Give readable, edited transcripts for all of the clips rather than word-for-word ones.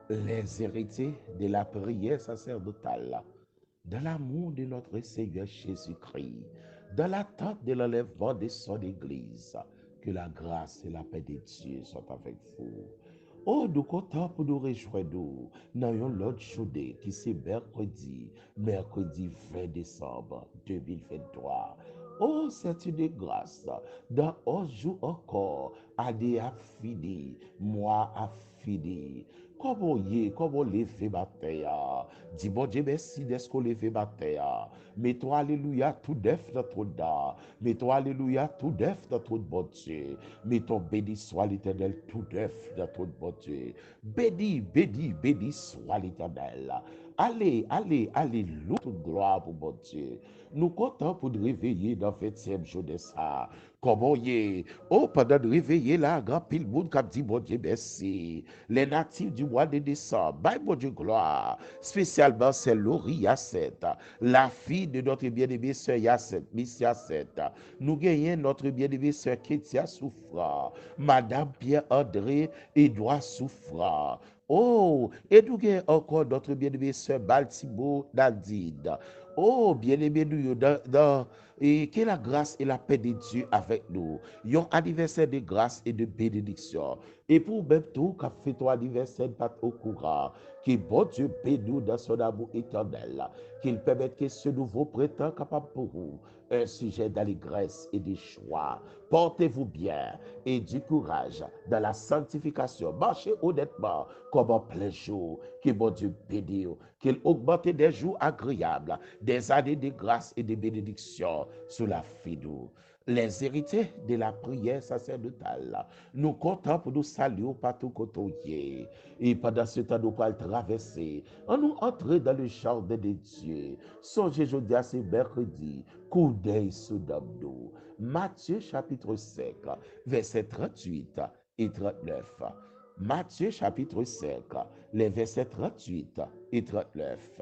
Les héritiers de la prière sacerdotale, de l'amour de notre Seigneur Jésus-Christ, dans l'attente de l'enlèvement de son Église, que la grâce et la paix de Dieu soient avec vous. Oh, nous comptons pour nous réjouir dans l'autre journée qui c'est mercredi 20 décembre 2023. Oh, c'est une grâce. Dans 11 jours encore, année a fini, mois a fini. Comment lever ma terre? Dis bon Dieu merci d'être qu'on lever ma terre. Mets-toi alléluia tout neuf dans ton âme. Mets-toi alléluia tout neuf dans ton bon Dieu. Mettons béni soit l'éternel tout neuf dans ton bon Dieu. Béni, béni, béni soit l'éternel. Allez, allez, alléluia, toute gloire pour mon Dieu. Nous comptons pour nous réveiller dans le 20e jour de ça. Comment y est? Oh, pendant de réveiller là, grand pile monde qui dit bon Dieu merci. Les natifs du mois de décembre, bye mon Dieu gloire. Spécialement, c'est Laurie Yacette, la fille de notre bien-aimée sœur Yacette, Miss Yacette. Nous gagnons notre bien-aimée sœur Kétia Souffra, Madame Pierre-André Edouard Souffra. Oh, et nous gagnons encore notre bien-aimée sœur Baltimo Nadine. Oh, bien-aimé, nous, et que la grâce et la paix de Dieu avec nous. Un anniversaire de grâce et de bénédiction. Et pour même tout, qu'a fait ton anniversaire, pas au courant. Que bon Dieu bénisse dans son amour éternel. Qu'il permette que ce nouveau printemps capable pour vous. Un sujet d'allégresse et de joie. Portez-vous bien et du courage dans la sanctification. Marchez honnêtement comme en plein jour. Que bon Dieu bénisse. Qu'il augmente des jours agréables, des années de grâce et de bénédiction sur la vie de nous. Les héritiers de la prière sacerdotale, nous comptons pour nous saluer partout côté. Et pendant ce temps, nous allons traverser, on nous entrer dans le jardin de Dieu. Songez aujourd'hui à ce mercredi, coup d'œil sous nous. Matthieu chapitre 5, versets 38 et 39. Matthieu chapitre 5, les versets 38 et 39.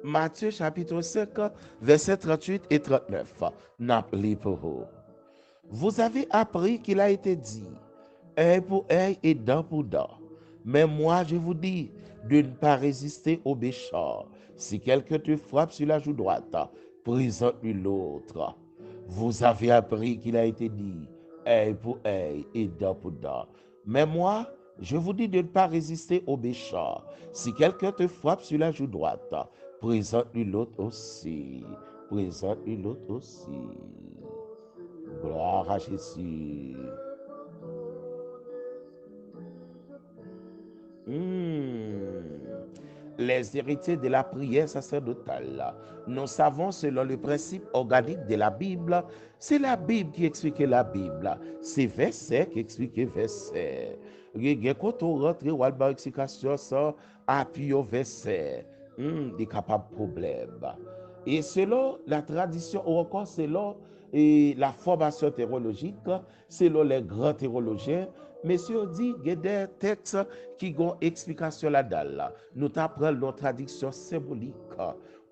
Matthieu chapitre 5, versets 38 et 39. N'appelez pour vous. Vous avez appris qu'il a été dit, œil pour œil et dent pour dent. Mais moi, je vous dis de ne pas résister aux méchants. Si quelqu'un te frappe sur la joue droite, présente-lui l'autre. Vous avez appris qu'il a été dit, œil pour œil et dent pour dent. Mais moi, je vous dis de ne pas résister aux méchants. Si quelqu'un te frappe sur la joue droite, présente-lui l'autre aussi. Présente-lui l'autre aussi. Gloire à Jésus. Hmm. Les héritiers de la prière sacerdotale. Nous savons selon le principe organique de la Bible, c'est la Bible qui explique la Bible. C'est verset qui explique verset. Quand on rentre ou à explication ça, appui au verset, des capables problème. Et selon la tradition, ou encore selon la formation théologique, selon les grands théologiens, messieurs dit qu'il y a des textes qui ont explication là-dedans. Nous apprenons nos traductions symboliques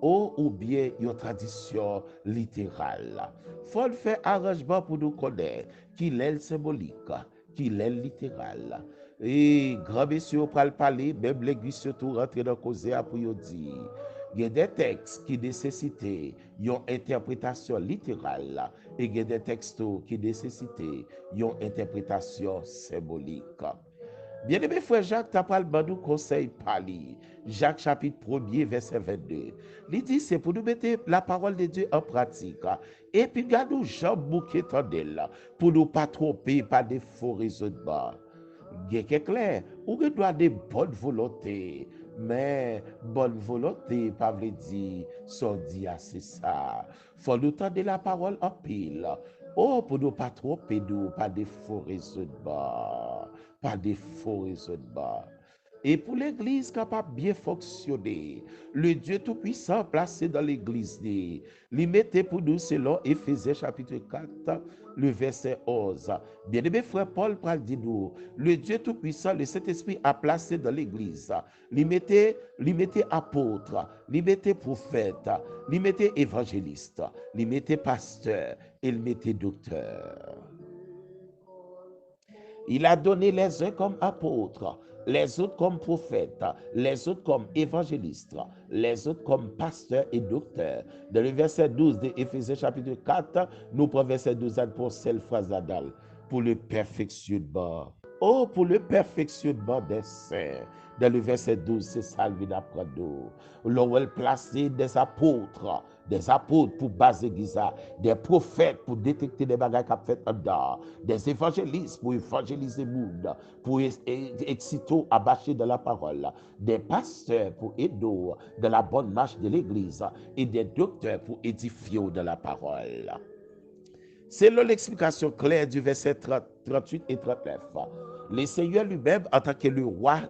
ou bien une tradition littérale. Il faut faire arrangement pour nous connaître qui est le symbolique, qui est le littéral. Et grand messieurs pour parler, même l'église surtout rentrer dans le cause pour dire. Il y a des textes qui nécessitent une interprétation littérale et il y a des textes qui nécessitent une interprétation symbolique. Bien-aimé frère Jacques, tu as parlé de nous conseil parler. Jacques chapitre 1er, verset 22. Il dit, c'est pour nous mettre la parole de Dieu en pratique. Et puis, regardez, Jean Bouquet là, pour nous pas tromper par des faux raisonnements. Il est clair, ou que doit de bonne volonté, mais bonne volonté, pas veut dire, son dit c'est ça. Faut nous tendre la parole en pile. Oh, pour nous pas tromper nous, pas des faux raisonnements, pas des faux raisonnements. Et pour l'église capable de bien fonctionner, le Dieu Tout-Puissant placé dans l'église, il mettait pour nous selon Éphésiens chapitre 4, le verset 11. Bien-aimé frère Paul parle de nous, le Dieu Tout-Puissant, le Saint-Esprit a placé dans l'église, il mettait apôtre, il mettait prophète, il mettait évangéliste, il mettait pasteur, il mettait docteur. Il a donné les uns comme apôtres, les autres comme prophètes, les autres comme évangélistes, les autres comme pasteurs et docteurs. Dans le verset 12 de Éphésiens chapitre 4, nous prenons verset 12 pour cette phrase d'Adal, pour le perfectionnement. Oh, pour le perfectionnement des saints. Dans le verset 12, c'est ça qu'il apprend nous. L'on va placer des apôtres pour baser ça, des prophètes pour détecter des bagages qu'a fait en dedans, des évangélistes pour évangéliser le monde, pour exciter à bâcher de la parole, des pasteurs pour aider dans la bonne marche de l'église et des docteurs pour édifier de la parole. C'est là l'explication claire du verset 38 et 39. Le Seigneur lui-même, en tant que le roi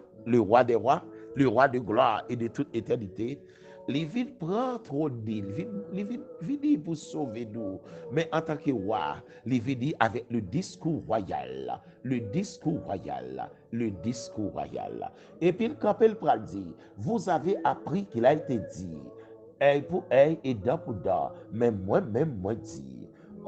des rois, le roi de gloire et de toute éternité, il vient prendre trône, il vient pour sauver nous. Mais en tant que roi, il vient avec le discours royal. Le discours royal. Le discours royal. Et puis, quand il dit, vous avez appris qu'il a été dit, œil pour œil et dent pour dent, mais moi-même, moi dit.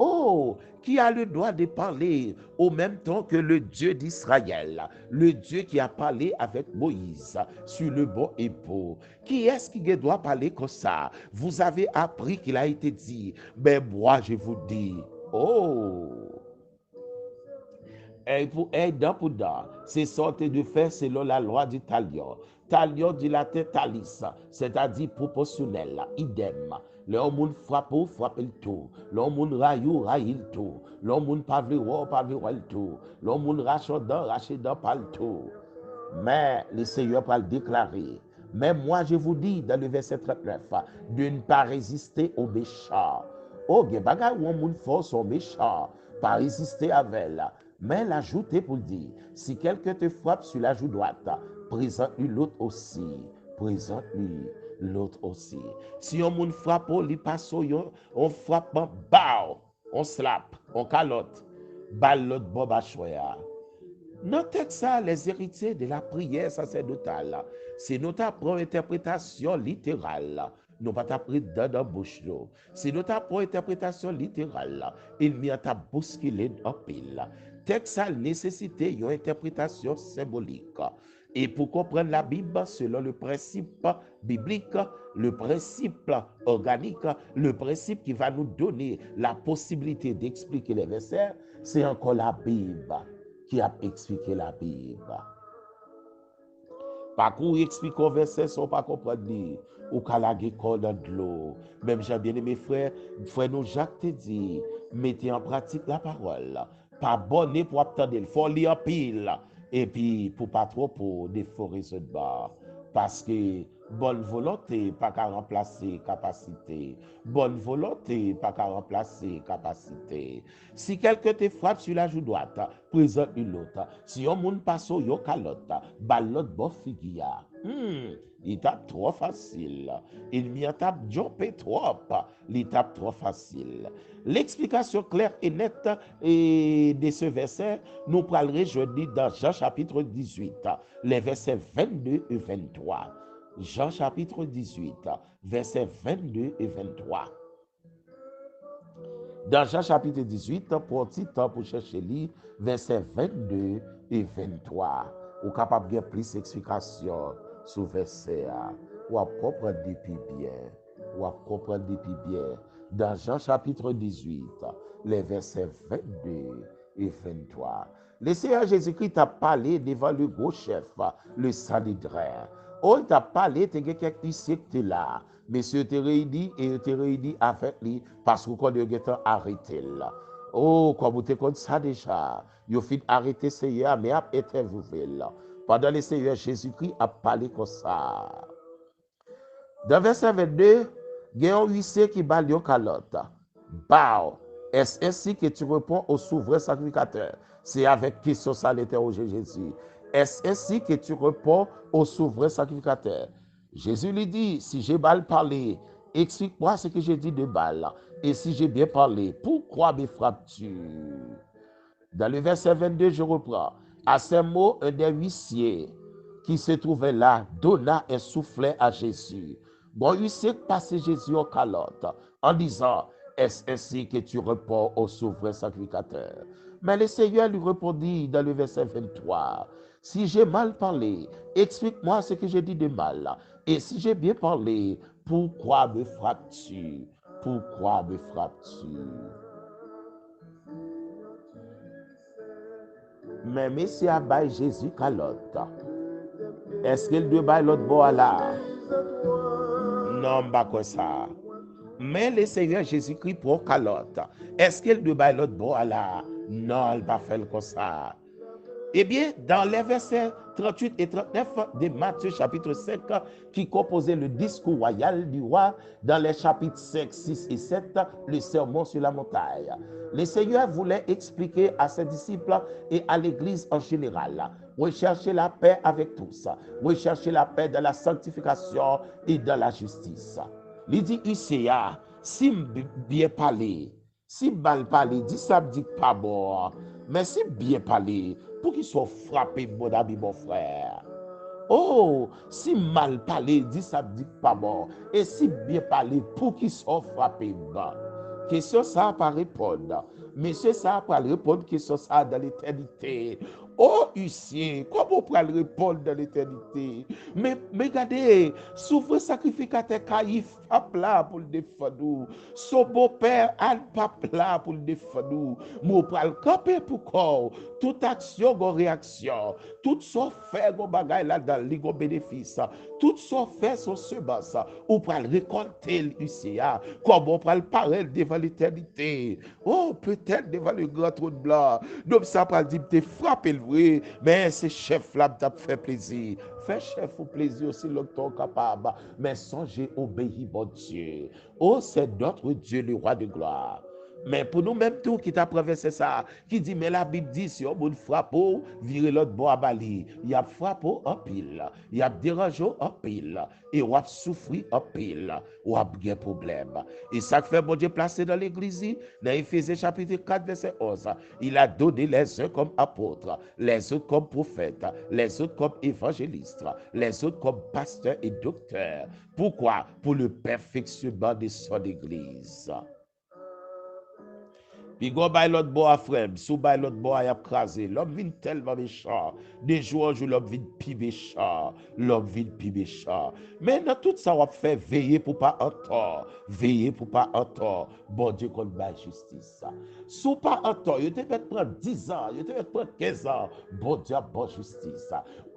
Oh, qui a le droit de parler au même temps que le Dieu d'Israël, le Dieu qui a parlé avec Moïse sur le bon épaule. Qui est-ce qui doit parler comme ça? Vous avez appris qu'il a été dit, mais moi je vous dis, oh, œil pour œil, dent pour dent, c'est sorti de faire selon la loi du talion. Talion du latin talis, c'est-à-dire proportionnel, idem. L'homme frappe le tout. L'homme raille le tout. L'homme pavle le tout. L'homme rachète pas le tout. Mais le Seigneur va le déclarer. Mais moi, je vous dis dans le verset 39, de ne pas résister aux méchants. Oh, il y a des gens qui force aux méchants, pas résister avec elle. Mais l'ajouter pour dire, si quelqu'un te frappe sur la joue droite, présente-lui l'autre aussi. Présente-lui l'autre aussi. Si on moun frappe, li passe, on frappe, bao, on slap, on calotte, balle l'autre boba choya. Notez ça, les héritiers de la prière sacerdotale, c'est notre interprétation littérale. Nous pas t'apprendre dans la bouche. C'est notre interprétation littérale. Il m'y a bousculé en pile. Texte ça nécessite une interprétation symbolique. Et pour comprendre la Bible selon le principe biblique, le principe organique, le principe qui va nous donner la possibilité d'expliquer les versets, c'est encore la Bible qui a expliqué la Bible. Par contre, expliquer un verset sans pas comprendre, ou qu'à la guécole dans de l'eau. Même j'ai bien aimé frère nous Jacques te dit, mettez en pratique la parole. Pas bonne pour attendre, il faut lire pile. Et puis, pour pas trop pour déforer ce bas. Parce que bonne volonté pas qu'à remplacer capacité. Bonne volonté pas qu'à remplacer capacité. Si quelqu'un te frappe sur la joue droite, présente une autre. Si on moun passe au calotte, ballot bon figure. Il tape trop facile. Il m'y tape jopé trop. Il tape trop facile. L'explication claire et nette de ce verset, nous parlerons jeudi dans Jean chapitre 18, les versets 22 et 23. Jean chapitre 18, versets 22 et 23. Dans Jean chapitre 18, pour un petit temps pour chercher les versets 22 et 23. Ou capable de plus d'explications sur verset A. Ou à comprendre depuis bien. Ou à comprendre depuis bien. Dans Jean chapitre 18, les versets 22 et 23. Le Seigneur Jésus-Christ a parlé devant le gros chef, le Sanhédrin. On t'a parlé, tu as quelques sectes là. Monsieur te réuni et te réuni avec lui parce qu'on a arrêté là. Oh, comme vous te connaissez ça déjà, vous fait arrêter Seigneur, mais a été là. Pendant le Seigneur Jésus-Christ a parlé comme ça. Dans verset 22, il y a un huissier qui bat le calotte. Bao, est-ce ainsi que tu réponds au souverain sacrificateur? C'est avec question ça l'interroger Jésus. Est-ce ainsi que tu réponds au souverain sacrificateur? Jésus lui dit, si j'ai mal parlé, explique-moi ce que j'ai dit de mal. Et si j'ai bien parlé, pourquoi me frappes-tu? Dans le verset 22, je reprends. À ces mots, un des huissiers qui se trouvait là donna un soufflet à Jésus. Bon huissier passait Jésus en calotte en disant, est-ce ainsi que tu réponds au souverain sacrificateur? Mais le Seigneur lui répondit dans le verset 23, si j'ai mal parlé, explique-moi ce que j'ai dit de mal. Et si j'ai bien parlé, pourquoi me frappes-tu? Pourquoi me frappes-tu? Mais Messie a baillé Jésus calotte. Est-ce qu'il doit bailler l'autre bois là? Non, pas comme ça. Mais le Seigneur Jésus-Christ pour calotte. Est-ce qu'il doit bailler l'autre bois là? Non, il va faire comme ça. Eh bien, dans les versets 38 et 39 de Matthieu chapitre 5, qui composaient le discours royal du roi, dans les chapitres 5, 6 et 7, le sermon sur la montagne, le Seigneur voulait expliquer à ses disciples et à l'Église en général, rechercher la paix avec tous, rechercher la paix dans la sanctification et dans la justice. Il dit, Uséa, si bien parler, si mal parler, dit ça me dit pas bon, mais si bien parler, pour qu'il soit frappé, mon ami, mon frère. Oh, si mal parler, dit ça me dit pas bon, et si bien parler, pour qu'il soit frappé, bon. Question ça pas répondre. Monsieur ça pas répondre question ça dans l'éternité. Oh, huissier, comment on peut répondre dans l'éternité? Mais regardez, souverain sacrificateur Caïphe pas là pour le défendre. Son beau-père Anne pas là pour le défendre. Moi, pour le camper pour quoi? Toute action, une réaction. Tout son fait, un bagage là-dedans, un bénéfice. Tout son fait, son semence. Ou pour le récolter, l'UCA. Comment on peut le parler devant l'éternité? Oh, peut-être devant le grand trône blanc. Donc, ça peut dire, t'es frappé le vrai, mais ce chef-là t'a fait plaisir. Fais chef au plaisir aussi longtemps capable, mais songez obéir mon Dieu. Oh, c'est notre Dieu, le roi de gloire. Mais pour nous-mêmes, tout qui t'a traversé ça, qui dit, mais la Bible dit, si on vous frappe, virez l'autre bois à Bali. Il y a frappé en pile, il y a dérangé en pile, et on a souffert en pile, on a bien problème. Et ça fait bon Dieu placé dans l'église, dans Éphésiens chapitre 4, verset 11. Il a donné les uns comme apôtres, les autres comme prophètes, les autres comme évangélistes, les autres comme pasteurs et docteurs. Pourquoi? Pour le perfectionnement de son église. Puis go bay l'autre bois frère, sous bay l'autre bois y a crasé. L'homme vient tellement méchant. Des jours en jour l'homme vient plus méchant. L'homme vient plus méchant. Mais dans tout ça on fait veiller pour pas en tort, veiller pour pas en tort. Bon Dieu qu'on bail justice. Sous pas en tort, il te fait prendre 10 ans, il te fait prendre 15 ans. Bon Dieu a bon justice.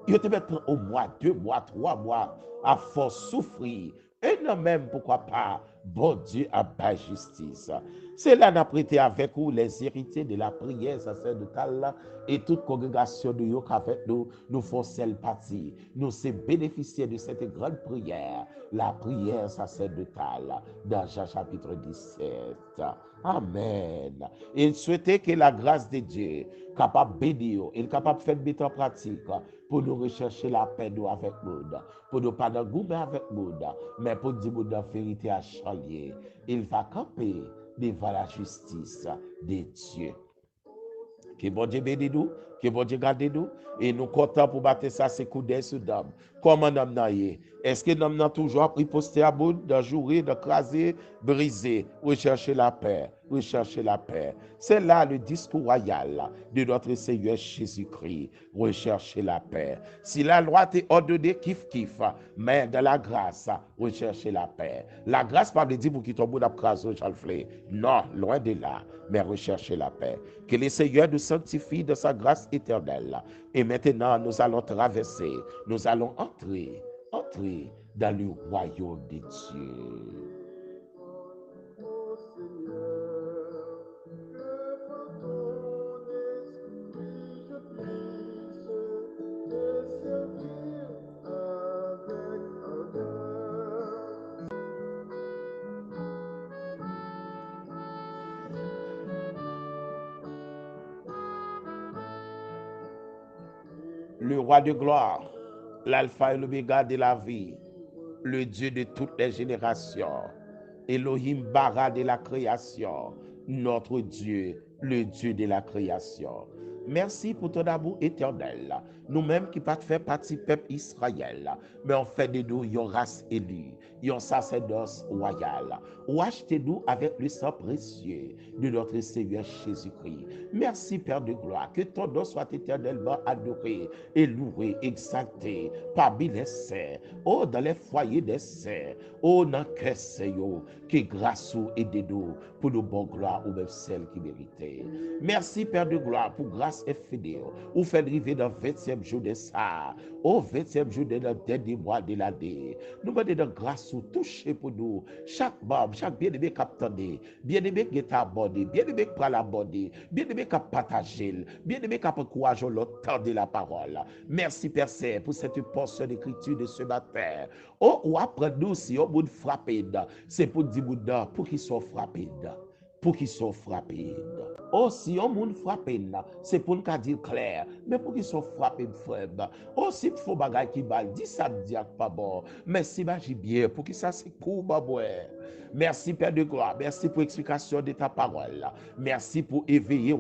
Il te fait prendre au mois, 2 mois, 3 mois à force souffrir. Et non même pourquoi pas, bon Dieu a bail justice. C'est là n'a prêté avec vous les héritiers de la prière sacerdotale et toute congrégation de Yok avec nous, nous faisons celle partie. Nous sommes bénéficiaires de cette grande prière, la prière sacerdotale, dans Jean chapitre 17. Amen. Il souhaitait que la grâce de Dieu, capable de bénir, il est capable de faire mettre en pratique pour nous rechercher la paix nous avec nous, pour nous pas dans goût avec nous, mais pour dire nous dans vérité à chalier. Il va camper devant la justice de Dieu. Que bon Dieu bénisse nous, que bon Dieu garde nous, et nous comptons pour battre ça, c'est coup d'œil sur d'âme. Comment nous avons est-ce que nous avons toujours appris poster à bout, de jouer, de craser, briser, rechercher la paix, rechercher la paix. C'est là le discours royal de notre Seigneur Jésus-Christ, rechercher la paix. Si la loi t'est ordonnée, kiff, mais dans la grâce, rechercher la paix. La grâce, pas de dire pour qui tombe dans la grâce, non, loin de là, mais rechercher la paix. Que le Seigneur nous sanctifie de sa grâce éternelle. Et maintenant, nous allons traverser, nous allons entrer dans le royaume de Dieu. le roi de gloire, l'alpha et l'oméga de la vie, le Dieu de toutes les générations, Elohim Bara de la création, notre Dieu, le Dieu de la création. Merci pour ton amour éternel. Nous-mêmes qui pas fait partie peuple Israël, mais on fait de nous une race élue, un sacerdoce royal. Ou achetez-nous avec le sang précieux de notre Seigneur Jésus-Christ. Merci Père de gloire, que ton nom soit éternellement adoré et loué, exalté parmi les saints, oh dans les foyers des saints, oh dans le cœur Seigneur, que grâce ou aidez-nous pour nos bonnes gloires ou même celles qui méritent. Merci Père de gloire pour grâce infinie, ou fait arriver dans le 20e jour de ça, au 20e jour de notre dernier mois de l'année. Nous demandons de grâce ou toucher pour nous, chaque membre, chaque bien-aimé qui a attendu, bien-aimé qui est abonné, bien-aimé qui a abonné, bien-aimé qui a partagé, bien-aimé qui a encouragé l'autre temps de la parole. Merci Père Saint pour cette portion d'écriture de ce matin. Oh, ou après nous, si on vous frappe, c'est pour dire pour qu'ils soient frappés. Pour qu'ils soient frappés. Oh, si on moun frappé, c'est pour nous dire clair, mais pour qu'ils soient frappés, frère. Oh, si il faut bagay qui bal, dis ça, dis pas bon, mais si j'ai bien, pour que ça c'est court, Merci Père de gloire, merci pour l'explication de ta parole. Merci pour éveiller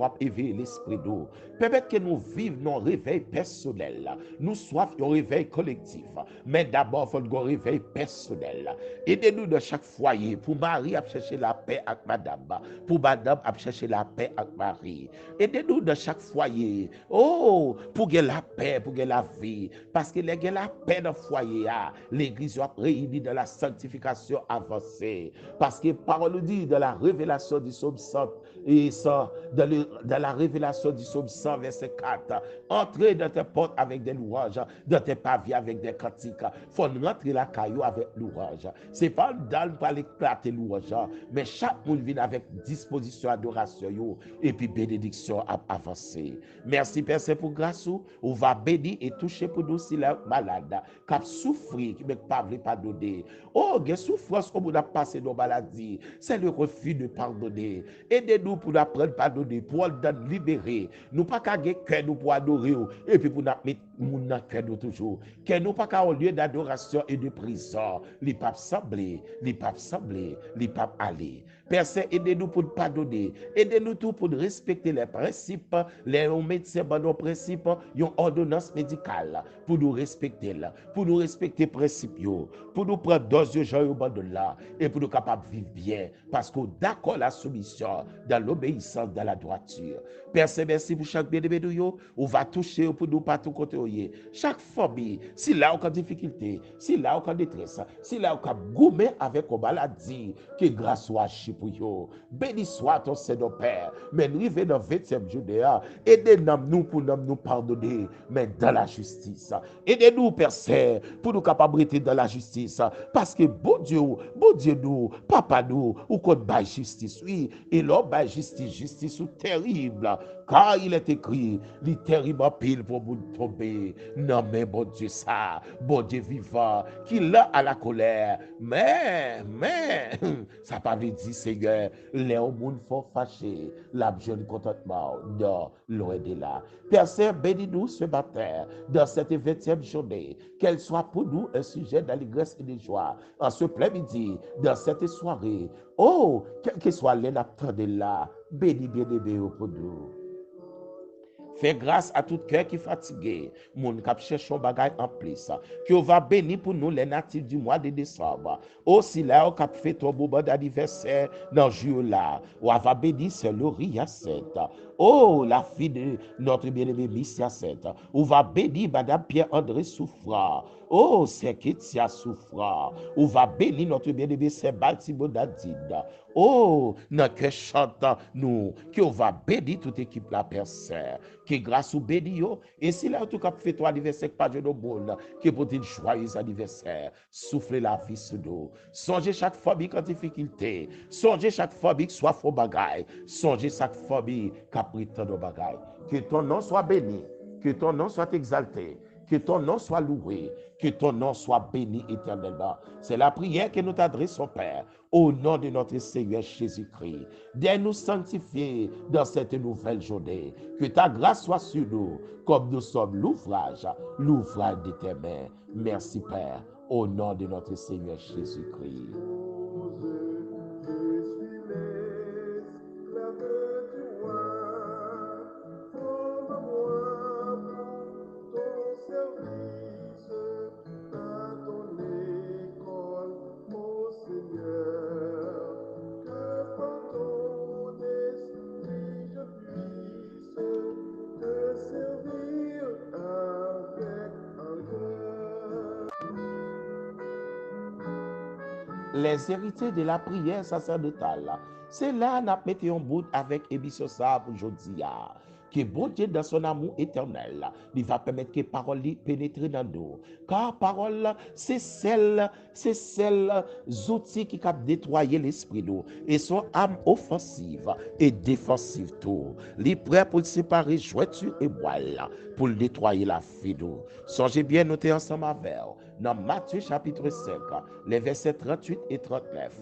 l'esprit d'eau. Permettre que nous vivions nos réveils personnels. Nous soyons un réveil collectif, mais d'abord, il faut un réveil personnel. Aidez-nous de chaque foyer. Pour Marie à chercher la paix avec madame. Pour madame à chercher la paix avec Marie. Aidez-nous de chaque foyer. Oh, pour que la paix, pour que la vie. Parce que les la paix dans le foyer, l'église va réunie dans la sanctification avancée. Parce que parole dit dans la révélation du psaume 100 et ça, dans la révélation du psaume 100 verset 4, entrez dans tes portes avec des louanges, dans tes pavillons avec des cantiques. Faut rentrer la caillou avec louange. C'est pas dans pour éclater louange, mais chaque monde vient avec disposition adoration et puis bénédiction à avancer. Merci Père Saint pour grâce ou va bénir et toucher pour nous si la malade qui a souffert, qui ne pas donner. Oh, il y a souffrance comme on a passé nos maladies. C'est le refus de pardonner. Aidez-nous pour apprendre à pardonner, pour nous libérer. Nous pas qu'à cœur nous pour adorer et puis pour nous mettre mon cœur nous toujours. Que nous pas qu'à au lieu d'adoration et de prison, les papes sembler, les papes sembler, les papes aller. Père Saint, aidez-nous pour pardonner. Aidez-nous tout pour respecter les principes, les médecins, nos principes, une ordonnance médicale pour nous respecter là, pour nous respecter les principes, pour nous prendre dose de gens au bord de là et pour nous capables de vivre bien parce qu'on d'accord la soumission dans l'obéissance, dans la droiture. Père Saint, merci pour chaque bien-aimé de nous, on va toucher pour nous partout côté. Chaque famille, si là on a difficulté, si là on a détresse, si là on a gourmé avec une maladie, que grâce soit pour vous. Béni soit ton Seigneur Père. Mais nous arrivons dans le 20e jour, aidez-nous pour nous pardonner, mais dans la justice. Aidez-nous, Père Saint, pour nous capables dans la justice. Parce que bon Dieu nous, papa nous, ou qu'on baille justice, oui, et l'homme baille justice ou terrible. Car il est écrit, les terribles pile pour vous tomber. Non, mais bon Dieu, ça, bon Dieu vivant, qui l'a à la colère. Mais, ça pas veut dire, Seigneur, les hommes font fâcher, la jeune contentement, non, loin de là. Père Saint, bénis-nous ce matin, dans cette 20e journée, qu'elle soit pour nous un sujet d'allégresse et de joie. En ce plein midi, dans cette soirée, oh, quel que soit l'enaptant de là, bénis bien-aimé pour nous. Fais grâce à tout cœur qui est fatigué, moun kap cherche un bagay en plus, que va bénir pour nous les natifs du mois de décembre. Aussi là, on kap fait ton moment d'anniversaire dans jour là, on va bénir c'est Laurie Yacette. Oh, la fille de notre bien-aimé Miss Yacette. On va bénir Madame Pierre-André Souffra. Oh, c'est Kétia Souffra. On va bénir notre bien-aimé c'est Baltimore Nadine. Oh, notre chante nous, qu'on va bénir toute équipe la personne, qui grâce au béni, et si là, en tout cas, fait ton anniversaire, pas de nos bonnes, qui pour une joyeux anniversaire, soufflez la vie sur nous. Songez chaque famille qui a difficulté, songez chaque famille qui soit faux bagaille, songez chaque famille qui a pris tant de bagaille. Que ton nom soit béni, que ton nom soit exalté, que ton nom soit loué, Que ton nom soit béni éternellement. C'est la prière que nous t'adressons, Père, au nom de notre Seigneur Jésus-Christ. Dès nous sanctifier dans cette nouvelle journée. Que ta grâce soit sur nous, comme nous sommes l'ouvrage de tes mains. Merci, Père, au nom de notre Seigneur Jésus-Christ. Les héritiers de la prière sacerdotale. C'est là nous mettons en bout avec émission ça pour aujourd'hui. Que bon Dieu dans son amour éternel, il va permettre que parole pénètre dans nous. Car parole, c'est celle outils qui cap nettoyer l'esprit nous et son âme offensive et défensive tout. Il prêt pour séparer jointure et voile pour nettoyer la vie nous. Songez bien noter ensemble avec dans Matthieu chapitre 5, les versets 38 et 39.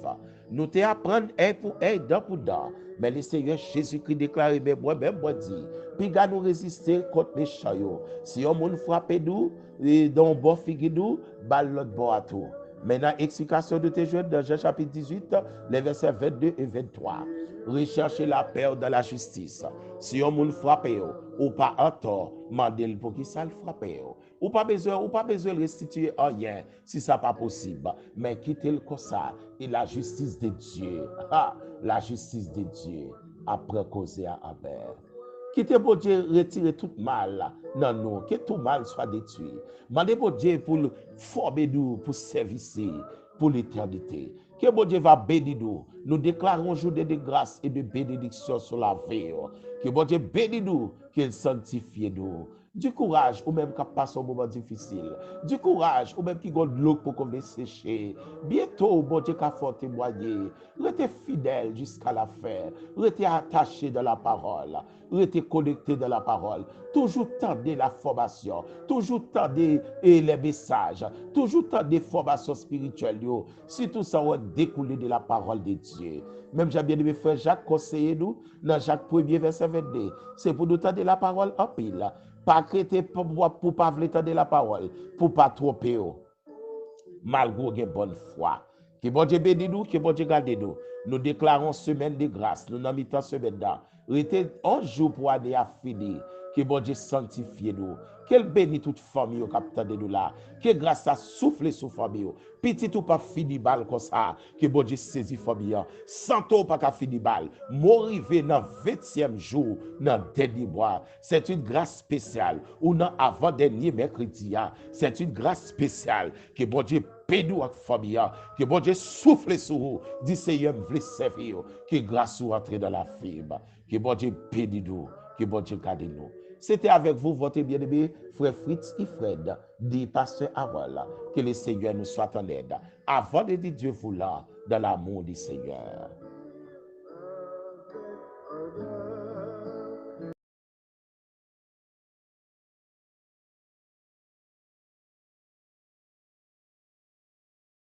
Nous te apprendre un pour un, dent pour dent. Mais le Seigneur Jésus-Christ déclare, mais moi-même, moi dit, puis nous résister contre les chayos. Si on moun frappe nous, dans bon figue nous, balle l'autre bon à tout. Maintenant, explication de tes jeunes dans Jean chapitre 18, les versets 22 et 23. Recherchez la paix dans la justice. Si on moun frappe ou pas en tort, mandez pour qui ça le frappe. Ou pas besoin restituer rien si ça pas possible. Mais quittez le comme ça et la justice de Dieu. La justice de Dieu après causer à Abel. Quittez pour Dieu retirer tout mal dans nous, que tout mal soit détruit. Mandez pour Dieu pour former nous, pour servir, pour l'éternité. Que bon Dieu va bénir nous. Nous déclarons jour de grâce et de bénédiction sur la vie. Que bon Dieu bénisse nous, qu'il sanctifie nous. Du courage, ou même qui passe un moment difficile. Du courage, ou même qui a de l'eau pour qu'on les sécher. Bientôt, bon Dieu, qui faut témoigner. Restez fidèle jusqu'à la fin. Restez attaché dans la parole. Restez connecté dans la parole. Toujours tendez la formation. Toujours tendez les messages. Toujours tendez formation spirituelle. Si tout ça va découler de la parole de Dieu. Même j'ai bien aimé frère Jacques conseiller nous dans Jacques 1er verset 22. C'est pour nous tendre la parole en pile. Pas créer pour pas entendre la parole, pour pas tromper. Malgré une bonne foi. Que bon Dieu bénisse nous, que bon Dieu garde nous. Nous déclarons semaine de grâce. Nous n'avons pas semaine là. Restez 11 jours pour aller à finir. Que bon Dieu sanctifie nous. Qu'elle bénisse toute famille au capitaine de nous là. Que grâce à souffler sur famille. Petit ou pas fini balle comme ça. Que bon Dieu saisit famille. Santo pas qu'à fini balle. Morivé dans 20e jour dans dernier mois. C'est une grâce spéciale. Ou dans avant-dernier mercredi. C'est une grâce spéciale. Que bon Dieu bénisse notre famille. Que bon Dieu souffle sur vous. Dit Seigneur, vous servir. Que grâce vous entre dans la fibre. Que bon Dieu bénisse nous. Que bon Dieu garde nous. C'était avec vous, votre bien-aimé, frère Fritz Ifred, dit pasteur Harold. Que le Seigneur nous soit en aide. Avant de dire Dieu voulant, dans l'amour du Seigneur.